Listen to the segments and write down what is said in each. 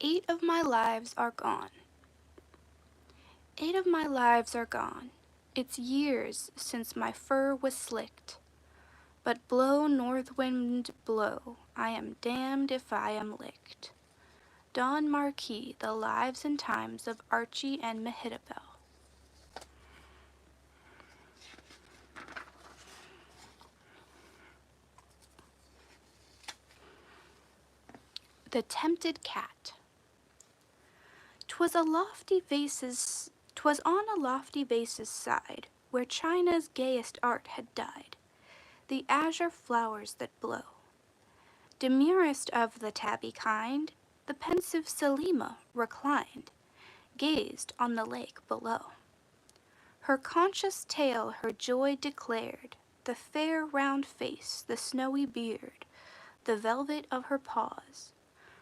8 of my lives are gone. 8 of my lives are gone. It's years since my fur was slicked. But blow, north wind, blow, I am damned if I am licked. Don Marquis, The Lives and Times of Archy and Mehitabel. The Tempted Cat. 'Twas on a lofty vase's side, where China's gayest art had died, the azure flowers that blow. Demurest of the tabby kind, the pensive Selima reclined, gazed on the lake below. Her conscious tale her joy declared, the fair round face, the snowy beard, the velvet of her paws,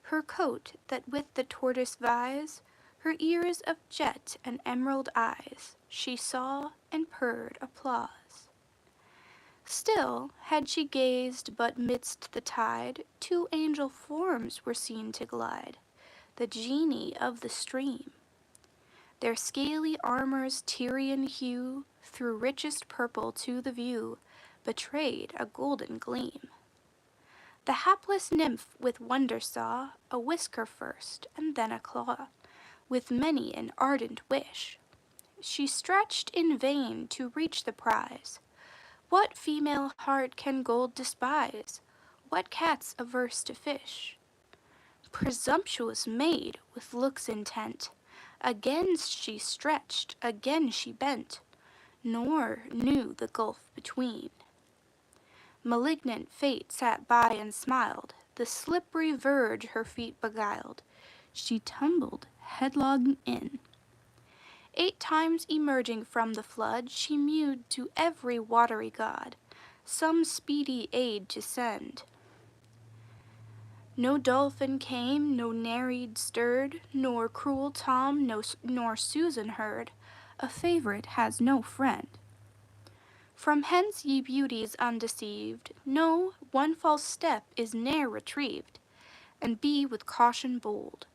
her coat that with the tortoise vies, her ears of jet and emerald eyes, she saw and purred applause. Still, had she gazed but midst the tide, 2 angel forms were seen to glide, the genii of the stream. Their scaly armor's Tyrian hue, through richest purple to the view, betrayed a golden gleam. The hapless nymph with wonder saw a whisker first, and then a claw, with many an ardent wish. She stretched in vain to reach the prize. What female heart can gold despise? What cat's averse to fish? Presumptuous maid, with looks intent, again she stretched, again she bent, nor knew the gulf between. Malignant fate sat by and smiled, the slippery verge her feet beguiled. She tumbled headlong in. 8 times emerging from the flood, she mewed to every watery god, some speedy aid to send. No dolphin came, no Nereid stirred, nor cruel Tom, nor Susan heard. A favorite has no friend. From hence, ye beauties undeceived, no, one false step is ne'er retrieved, and be with caution bold.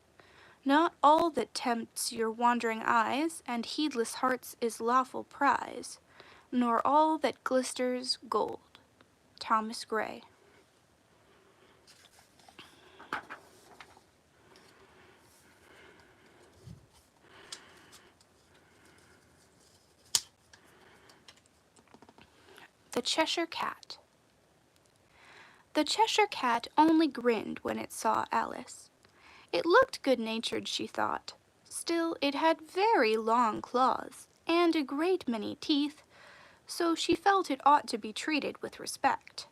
Not all that tempts your wandering eyes and heedless hearts is lawful prize, nor all that glisters gold. Thomas Gray. The Cheshire Cat. The Cheshire Cat only grinned when it saw Alice. It looked good-natured, she thought. Still, it had very long claws, and a great many teeth, so she felt it ought to be treated with respect.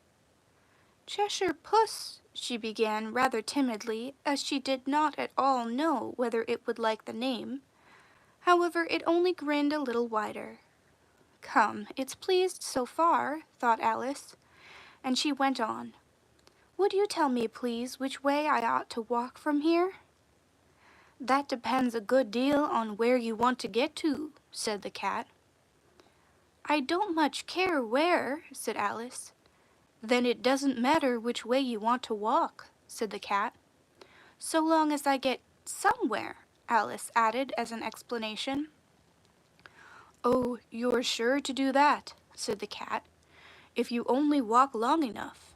Cheshire Puss, she began rather timidly, as she did not at all know whether it would like the name. However, it only grinned a little wider. Come, it's pleased so far, thought Alice, and she went on. Would you tell me, please, which way I ought to walk from here? That depends a good deal on where you want to get to, said the cat. I don't much care where, said Alice. Then it doesn't matter which way you want to walk, said the cat. So long as I get somewhere, Alice added as an explanation. Oh, you're sure to do that, said the cat, if you only walk long enough.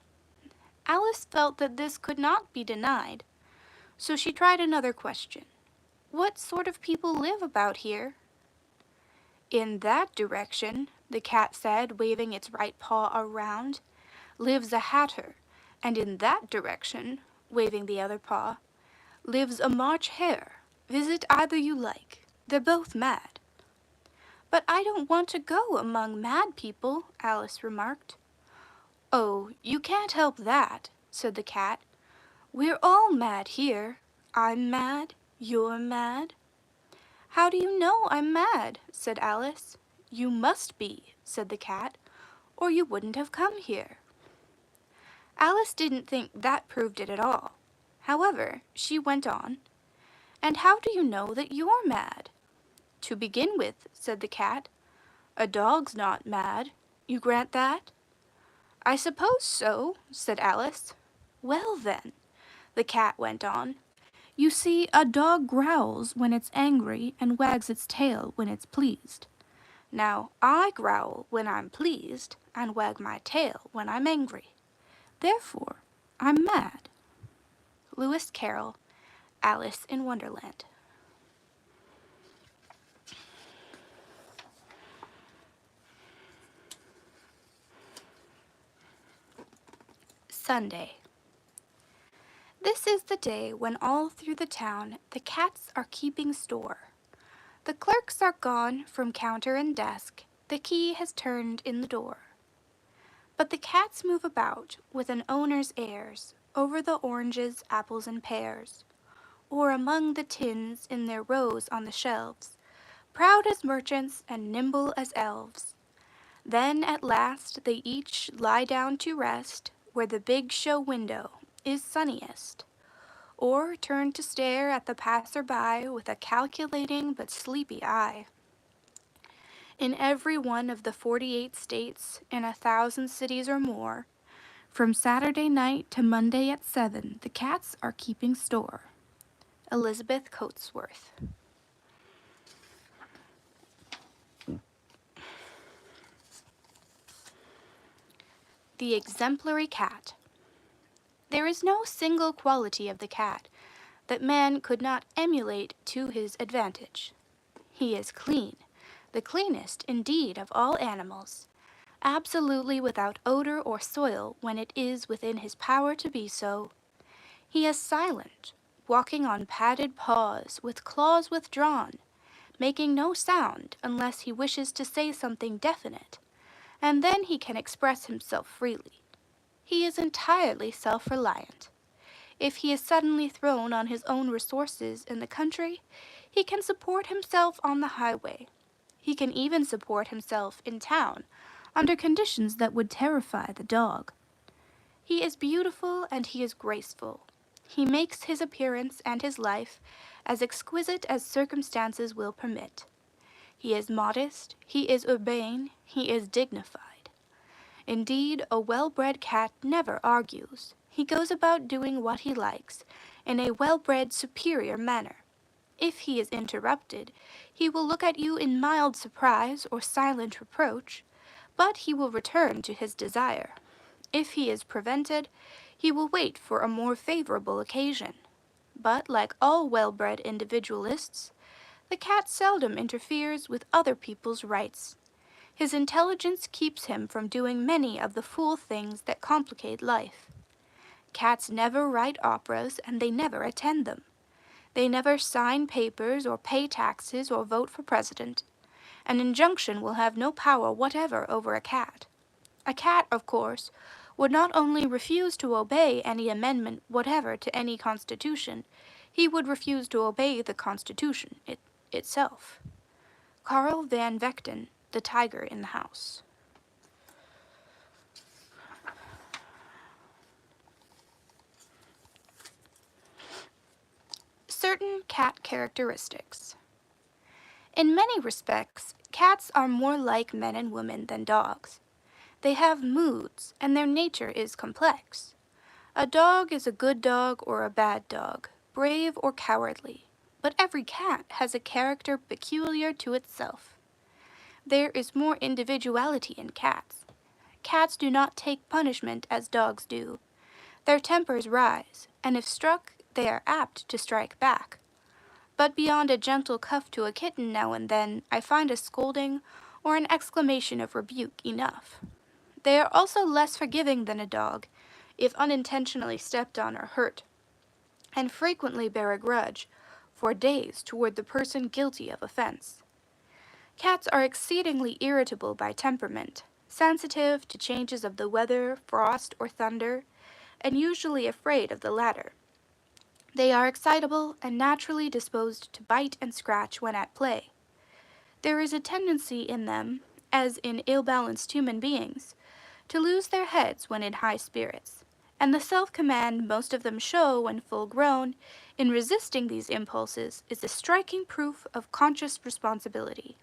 Alice felt that this could not be denied, so she tried another question. What sort of people live about here? In that direction, the cat said, waving its right paw around, lives a hatter, and in that direction, waving the other paw, lives a March hare. Visit either you like. They're both mad. But I don't want to go among mad people, Alice remarked. Oh, you can't help that, said the cat. We're all mad here. I'm mad. You're mad. How do you know I'm mad? Said Alice. You must be, said the cat, or you wouldn't have come here. Alice didn't think that proved it at all. However, she went on. And how do you know that you're mad? To begin with, said the cat, a dog's not mad. You grant that? I suppose so, said Alice. Well then, the cat went on, You see, a dog growls when it's angry and wags its tail when it's pleased. Now, I growl when I'm pleased and wag my tail when I'm angry. Therefore, I'm mad. Lewis Carroll, Alice in Wonderland. Sunday. This is the day when all through the town the cats are keeping store. The clerks are gone from counter and desk, the key has turned in the door. But the cats move about with an owner's airs over the oranges, apples, and pears, or among the tins in their rows on the shelves, proud as merchants and nimble as elves. Then at last they each lie down to rest where the big show window is sunniest, or turn to stare at the passer-by with a calculating but sleepy eye. In every one of the 48 states, in 1,000 cities or more, from Saturday night to Monday at 7, the cats are keeping store. Elizabeth Coatsworth. The Exemplary Cat. There is no single quality of the cat that man could not emulate to his advantage. He is clean, the cleanest, indeed, of all animals, absolutely without odor or soil when it is within his power to be so. He is silent, walking on padded paws, with claws withdrawn, making no sound unless he wishes to say something definite, and then he can express himself freely. He is entirely self-reliant. If he is suddenly thrown on his own resources in the country, he can support himself on the highway. He can even support himself in town, under conditions that would terrify the dog. He is beautiful and he is graceful. He makes his appearance and his life as exquisite as circumstances will permit. He is modest, he is urbane, he is dignified. Indeed, a well-bred cat never argues. He goes about doing what he likes, in a well-bred, superior manner. If he is interrupted, he will look at you in mild surprise or silent reproach, but he will return to his desire. If he is prevented, he will wait for a more favorable occasion. But, like all well-bred individualists, the cat seldom interferes with other people's rights. His intelligence keeps him from doing many of the fool things that complicate life. Cats never write operas, and they never attend them. They never sign papers or pay taxes or vote for president. An injunction will have no power whatever over a cat. A cat, of course, would not only refuse to obey any amendment whatever to any constitution, he would refuse to obey the constitution itself. Carroll van Vechten, The Tiger in the House. Certain cat characteristics. In many respects, cats are more like men and women than dogs. They have moods, and their nature is complex. A dog is a good dog or a bad dog, brave or cowardly, but every cat has a character peculiar to itself. There is more individuality in cats. Cats do not take punishment as dogs do. Their tempers rise, and if struck, they are apt to strike back. But beyond a gentle cuff to a kitten now and then, I find a scolding or an exclamation of rebuke enough. They are also less forgiving than a dog, if unintentionally stepped on or hurt, and frequently bear a grudge for days toward the person guilty of offense. Cats are exceedingly irritable by temperament, sensitive to changes of the weather, frost, or thunder, and usually afraid of the latter. They are excitable and naturally disposed to bite and scratch when at play. There is a tendency in them, as in ill-balanced human beings, to lose their heads when in high spirits, and the self-command most of them show when full-grown in resisting these impulses is a striking proof of conscious responsibility.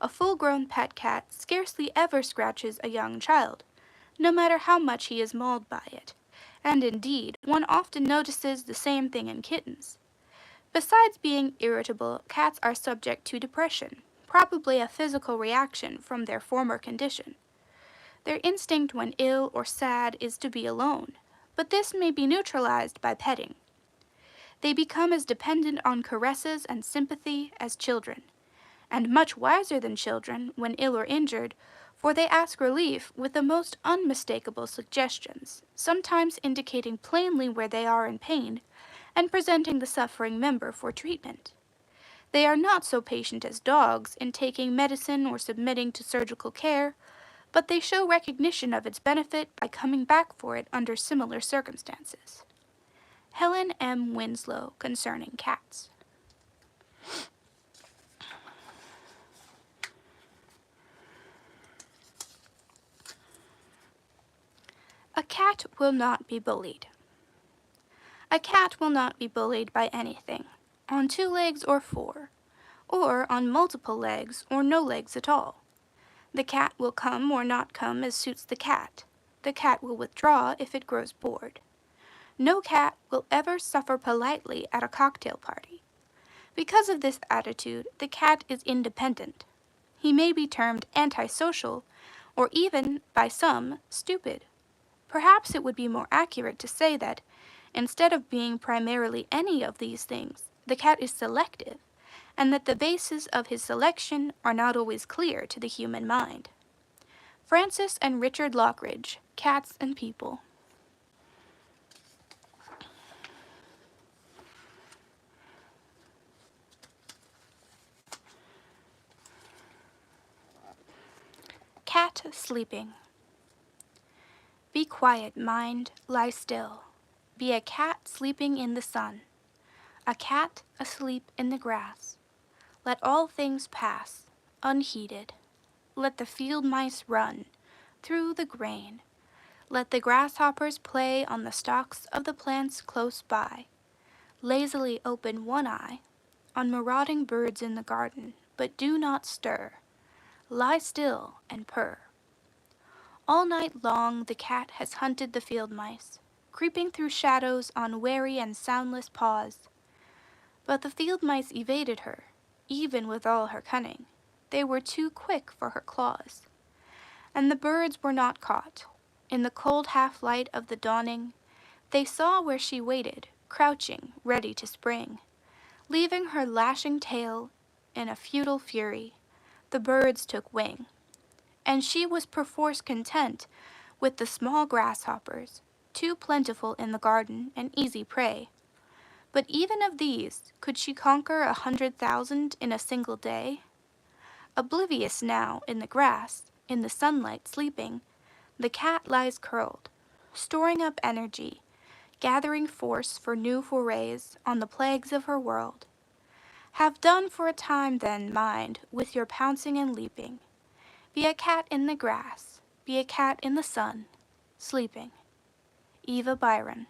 A full-grown pet cat scarcely ever scratches a young child, no matter how much he is mauled by it, and indeed, one often notices the same thing in kittens. Besides being irritable, cats are subject to depression, probably a physical reaction from their former condition. Their instinct when ill or sad is to be alone, but this may be neutralized by petting. They become as dependent on caresses and sympathy as children, and much wiser than children when ill or injured, for they ask relief with the most unmistakable suggestions, sometimes indicating plainly where they are in pain, and presenting the suffering member for treatment. They are not so patient as dogs in taking medicine or submitting to surgical care, but they show recognition of its benefit by coming back for it under similar circumstances. Helen M. Winslow concerning cats. A cat will not be bullied. A cat will not be bullied by anything, on 2 legs or 4, or on multiple legs or no legs at all. The cat will come or not come as suits the cat. The cat will withdraw if it grows bored. No cat will ever suffer politely at a cocktail party. Because of this attitude, the cat is independent. He may be termed antisocial, or even, by some, stupid. Perhaps it would be more accurate to say that, instead of being primarily any of these things, the cat is selective, and that the bases of his selection are not always clear to the human mind. Francis and Richard Lockridge, Cats and People. Cat sleeping. Be quiet, mind, lie still. Be a cat sleeping in the sun, a cat asleep in the grass. Let all things pass, unheeded. Let the field mice run through the grain. Let the grasshoppers play on the stalks of the plants close by. Lazily open one eye on marauding birds in the garden, but do not stir. Lie still and purr. All night long the cat has hunted the field mice, creeping through shadows on wary and soundless paws. But the field mice evaded her, even with all her cunning. They were too quick for her claws. And the birds were not caught. In the cold half-light of the dawning, they saw where she waited, crouching, ready to spring. Leaving her lashing tail in a futile fury, the birds took wing. And she was perforce content with the small grasshoppers, too plentiful in the garden and easy prey. But even of these, could she conquer 100,000 in a single day? Oblivious now in the grass, in the sunlight sleeping, the cat lies curled, storing up energy, gathering force for new forays on the plagues of her world. Have done for a time then, mind, with your pouncing and leaping. Be a cat in the grass, be a cat in the sun, sleeping. Eva Byron.